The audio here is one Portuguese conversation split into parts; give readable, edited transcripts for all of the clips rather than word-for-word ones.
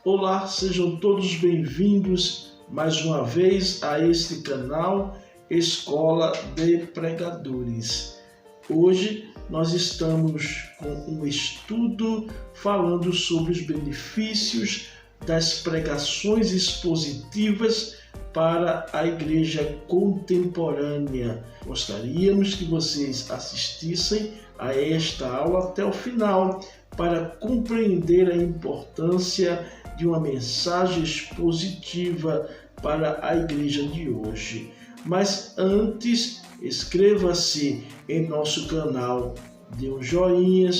Olá, sejam todos bem-vindos mais uma vez a este canal Escola de Pregadores. Hoje nós estamos com um estudo falando sobre os benefícios das pregações expositivas para a igreja contemporânea. Gostaríamos que vocês assistissem a esta aula até o final para compreender a importância de uma mensagem expositiva para a igreja de hoje. Mas antes, inscreva-se em nosso canal, dê um joinha,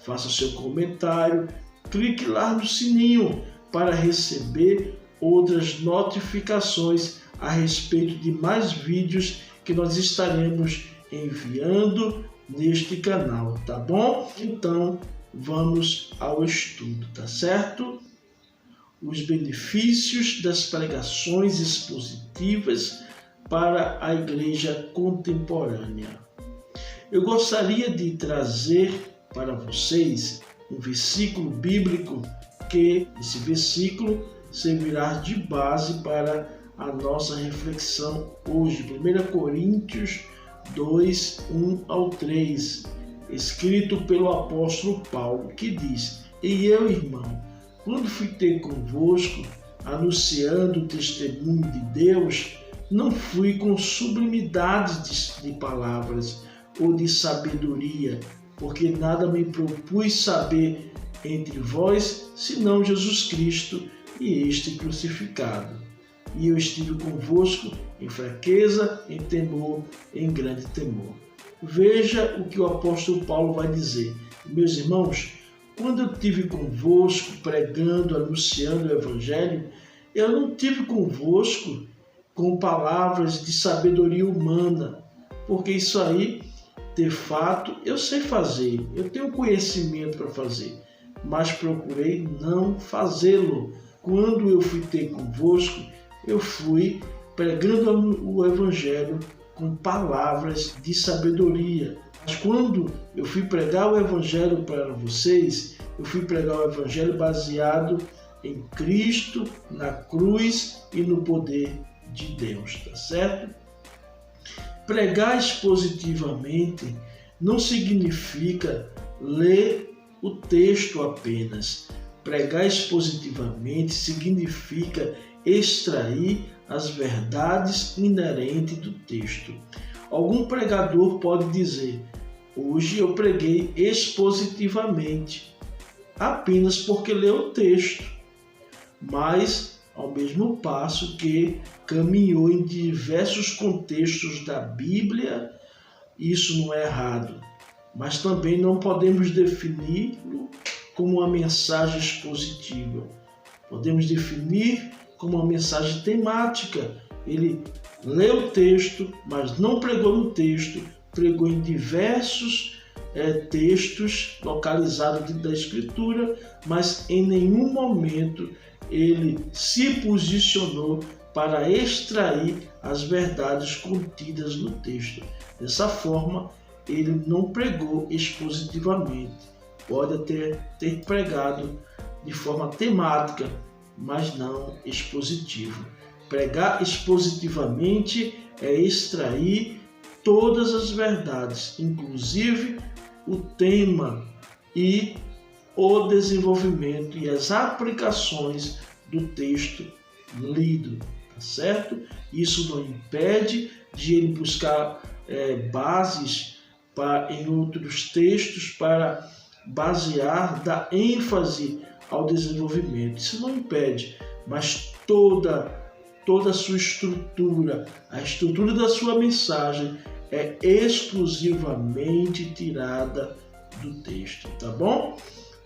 faça seu comentário, clique lá no sininho para receber outras notificações a respeito de mais vídeos que nós estaremos enviando neste canal, tá bom? Então, vamos ao estudo, tá certo? Os benefícios das pregações expositivas para a igreja contemporânea. Eu gostaria de trazer para vocês um versículo bíblico que esse versículo servirá de base para a nossa reflexão hoje. 1 Coríntios 2, 1 ao 3, escrito pelo apóstolo Paulo, que diz: E eu, irmão, quando fui ter convosco, anunciando o testemunho de Deus, não fui com sublimidades de palavras ou de sabedoria, porque nada me propus saber entre vós, senão Jesus Cristo e este crucificado. E eu estive convosco em fraqueza, em temor, em grande temor. Veja o que o apóstolo Paulo vai dizer. Meus irmãos, quando eu estive convosco pregando, anunciando o Evangelho, eu não estive convosco com palavras de sabedoria humana, porque isso aí, de fato, eu sei fazer, eu tenho conhecimento para fazer, mas procurei não fazê-lo. Quando eu fui ter convosco, eu fui pregando o Evangelho com palavras de sabedoria. Mas quando eu fui pregar o Evangelho para vocês, eu fui pregar o Evangelho baseado em Cristo, na cruz e no poder de Deus, tá certo? Pregar expositivamente não significa ler o texto apenas. Pregar expositivamente significa extrair as verdades inerentes do texto. Algum pregador pode dizer: hoje eu preguei expositivamente, apenas porque leu o texto, mas ao mesmo passo que caminhou em diversos contextos da Bíblia. Isso não é errado, mas também não podemos defini-lo como uma mensagem expositiva. Podemos definir como uma mensagem temática. Ele leu o texto, mas não pregou no texto, pregou em diversos textos localizados dentro da Escritura, mas em nenhum momento ele se posicionou para extrair as verdades contidas no texto. Dessa forma, ele não pregou expositivamente. Pode até ter pregado de forma temática, mas não expositivo. Pregar expositivamente é extrair todas as verdades, inclusive o tema e o desenvolvimento e as aplicações do texto lido, tá certo? Isso não impede de ele buscar bases em outros textos para basear, dar ênfase ao desenvolvimento. Isso não impede, mas toda a sua estrutura, a estrutura da sua mensagem é exclusivamente tirada do texto, tá bom?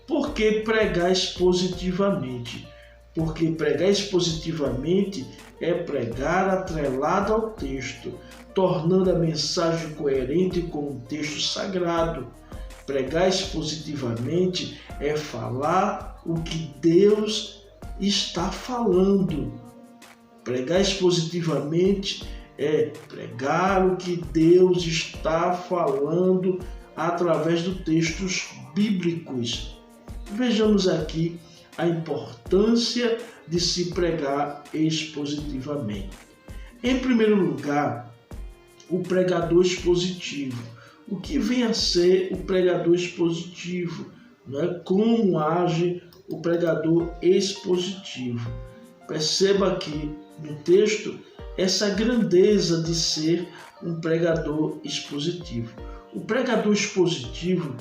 Por que pregar expositivamente? Porque pregar expositivamente é pregar atrelado ao texto, tornando a mensagem coerente com o texto sagrado. Pregar expositivamente é falar o que Deus está falando. Pregar expositivamente é pregar o que Deus está falando através dos textos bíblicos. Vejamos aqui a importância de se pregar expositivamente. Em primeiro lugar, o pregador expositivo. O que vem a ser o pregador expositivo? Como age o pregador expositivo? Perceba aqui no texto essa grandeza de ser um pregador expositivo. O pregador expositivo,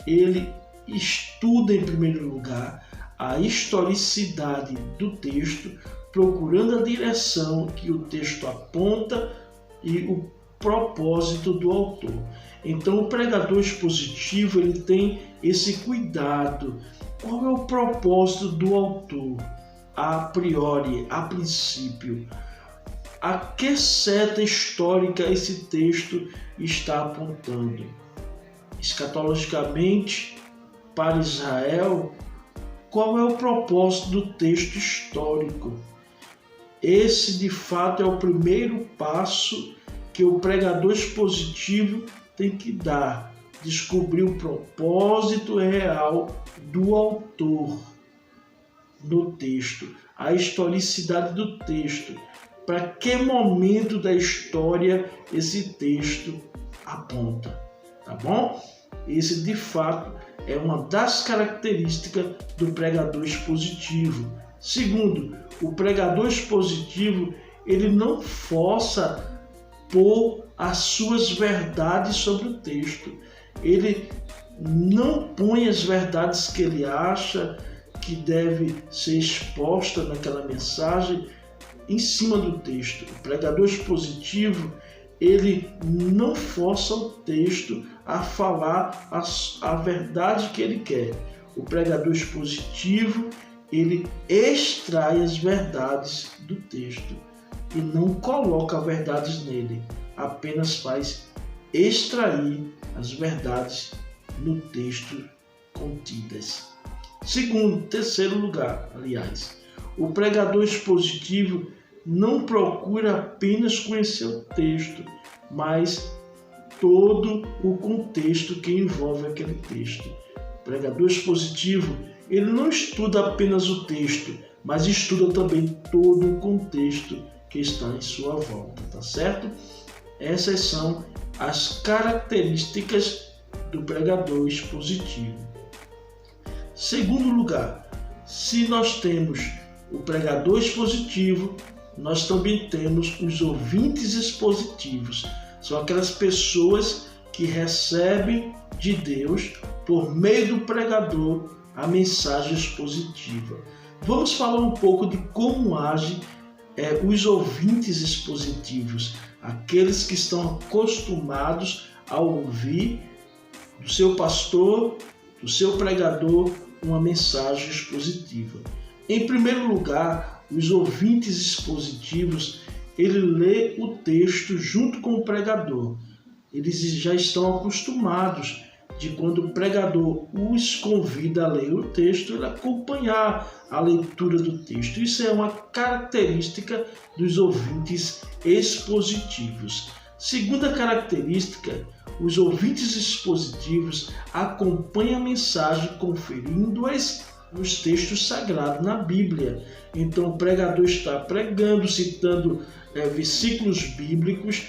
ele estuda em primeiro lugar a historicidade do texto, procurando a direção que o texto aponta e o propósito do autor. Então, o pregador expositivo, ele tem esse cuidado. Qual é o propósito do autor? A priori, a princípio. A que seta histórica esse texto está apontando? Escatologicamente, para Israel, qual é o propósito do texto histórico? Esse, de fato, é o primeiro passo que o pregador expositivo tem que dar. Descobrir o propósito real do autor no texto, a historicidade do texto. Para que momento da história esse texto aponta, tá bom? Esse, de fato, é uma das características do pregador expositivo. Segundo, o pregador expositivo, ele não força por as suas verdades sobre o texto. Ele não põe as verdades que ele acha que deve ser exposta naquela mensagem em cima do texto. O pregador expositivo, ele não força o texto a falar a verdade que ele quer. O pregador expositivo, ele extrai as verdades do texto e não coloca verdades nele, apenas faz extrair as verdades no texto contidas. Terceiro lugar, o pregador expositivo não procura apenas conhecer o texto, mas todo o contexto que envolve aquele texto. O pregador expositivo, ele não estuda apenas o texto, mas estuda também todo o contexto que está em sua volta, tá certo? Essas são as características do pregador expositivo. Segundo lugar, se nós temos o pregador expositivo, nós também temos os ouvintes expositivos. São aquelas pessoas que recebem de Deus, por meio do pregador, a mensagem expositiva. Vamos falar um pouco de como agem os ouvintes expositivos, aqueles que estão acostumados a ouvir do seu pastor, do seu pregador, uma mensagem expositiva. Em primeiro lugar, os ouvintes expositivos, ele lê o texto junto com o pregador. Eles já estão acostumados de quando o pregador os convida a ler o texto, ele acompanhar a leitura do texto. Isso é uma característica dos ouvintes expositivos. Segunda característica, os ouvintes expositivos acompanham a mensagem conferindo-as nos textos sagrados, na Bíblia. Então o pregador está pregando, citando versículos bíblicos,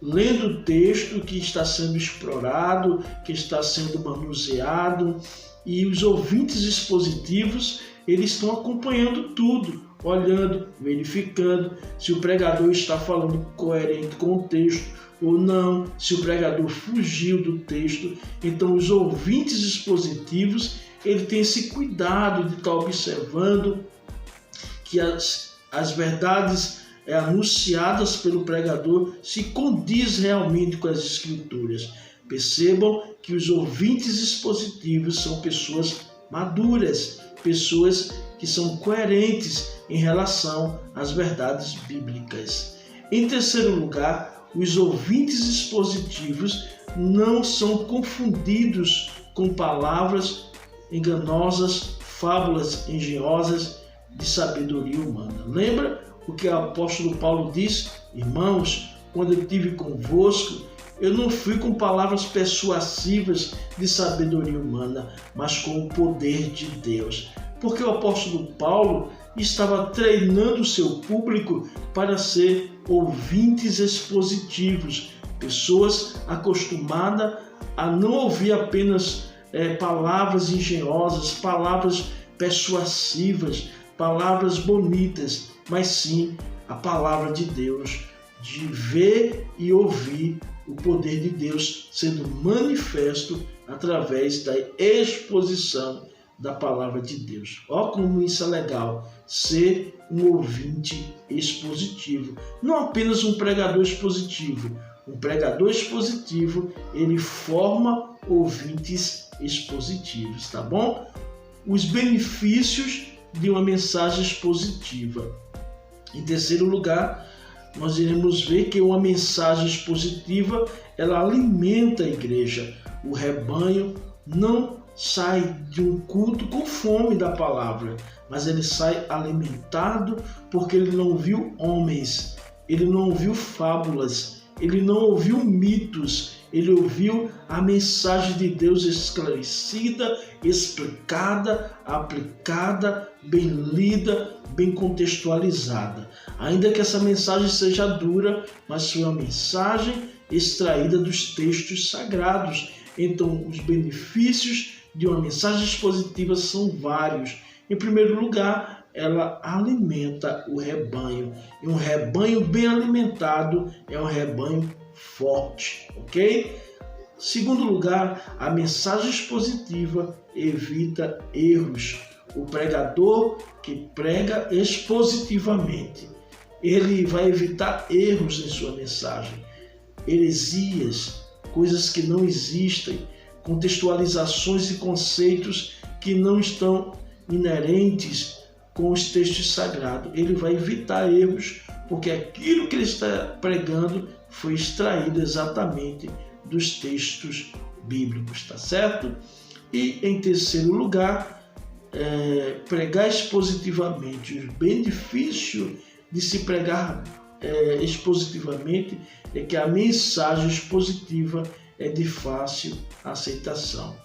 lendo o texto que está sendo explorado, que está sendo manuseado, e os ouvintes expositivos, eles estão acompanhando tudo, olhando, verificando se o pregador está falando coerente com o texto ou não, se o pregador fugiu do texto. Então os ouvintes expositivos, ele tem esse cuidado de estar observando que as verdades anunciadas pelo pregador se condiz realmente com as Escrituras. Percebam que os ouvintes expositivos são pessoas maduras, pessoas que são coerentes em relação às verdades bíblicas. Em terceiro lugar, os ouvintes expositivos não são confundidos com palavras enganosas, fábulas engenhosas de sabedoria humana. Lembra o que o apóstolo Paulo diz? Irmãos, quando eu estive convosco, eu não fui com palavras persuasivas de sabedoria humana, mas com o poder de Deus. Porque o apóstolo Paulo estava treinando o seu público para ser ouvintes expositivos, pessoas acostumadas a não ouvir apenas palavras engenhosas, palavras persuasivas, palavras bonitas, mas sim a palavra de Deus, de ver e ouvir o poder de Deus sendo manifesto através da exposição da palavra de Deus. Olha como isso é legal, ser um ouvinte expositivo, não apenas um pregador expositivo. Um pregador expositivo, ele forma ouvintes expositivos, tá bom? Os benefícios de uma mensagem expositiva. Em terceiro lugar, nós iremos ver que uma mensagem expositiva, ela alimenta a igreja. O rebanho não sai de um culto com fome da palavra, mas ele sai alimentado porque ele não viu homens, ele não ouviu fábulas, ele não ouviu mitos, ele ouviu a mensagem de Deus esclarecida, explicada, aplicada, bem lida, bem contextualizada. Ainda que essa mensagem seja dura, mas foi uma mensagem extraída dos textos sagrados. Então, os benefícios de uma mensagem expositiva são vários. Em primeiro lugar, ela alimenta o rebanho. E um rebanho bem alimentado é um rebanho forte, ok? Segundo lugar, a mensagem expositiva evita erros. O pregador que prega expositivamente, ele vai evitar erros em sua mensagem, heresias, coisas que não existem, contextualizações e conceitos que não estão inerentes com os textos sagrados. Ele vai evitar erros, porque aquilo que ele está pregando foi extraído exatamente dos textos bíblicos, tá certo? E em terceiro lugar, pregar expositivamente. O benefício de se pregar expositivamente é que a mensagem expositiva é de fácil aceitação.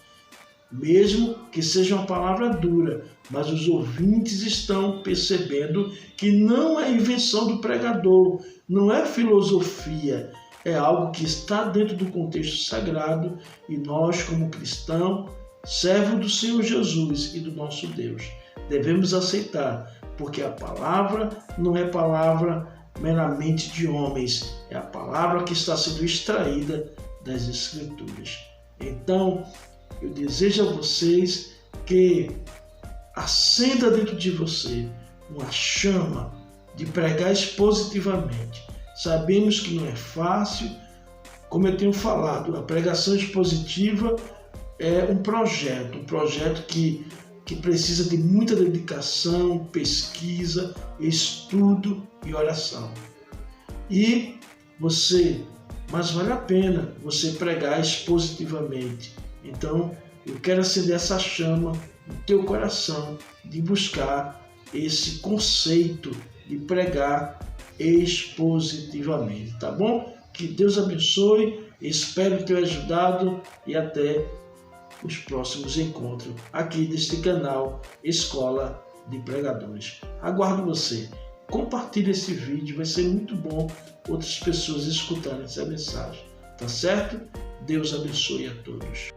Mesmo que seja uma palavra dura, mas os ouvintes estão percebendo que não é invenção do pregador, não é filosofia, é algo que está dentro do contexto sagrado e nós, como cristãos, servos do Senhor Jesus e do nosso Deus, devemos aceitar, porque a palavra não é palavra meramente de homens, é a palavra que está sendo extraída das Escrituras. Então, eu desejo a vocês que acenda dentro de você uma chama de pregar expositivamente. Sabemos que não é fácil, como eu tenho falado, a pregação expositiva é um projeto que precisa de muita dedicação, pesquisa, estudo e oração. Mas vale a pena você pregar expositivamente. Então, eu quero acender essa chama no teu coração de buscar esse conceito de pregar expositivamente, tá bom? Que Deus abençoe, espero ter ajudado e até os próximos encontros aqui deste canal Escola de Pregadores. Aguardo você. Compartilhe esse vídeo, vai ser muito bom outras pessoas escutarem essa mensagem, tá certo? Deus abençoe a todos.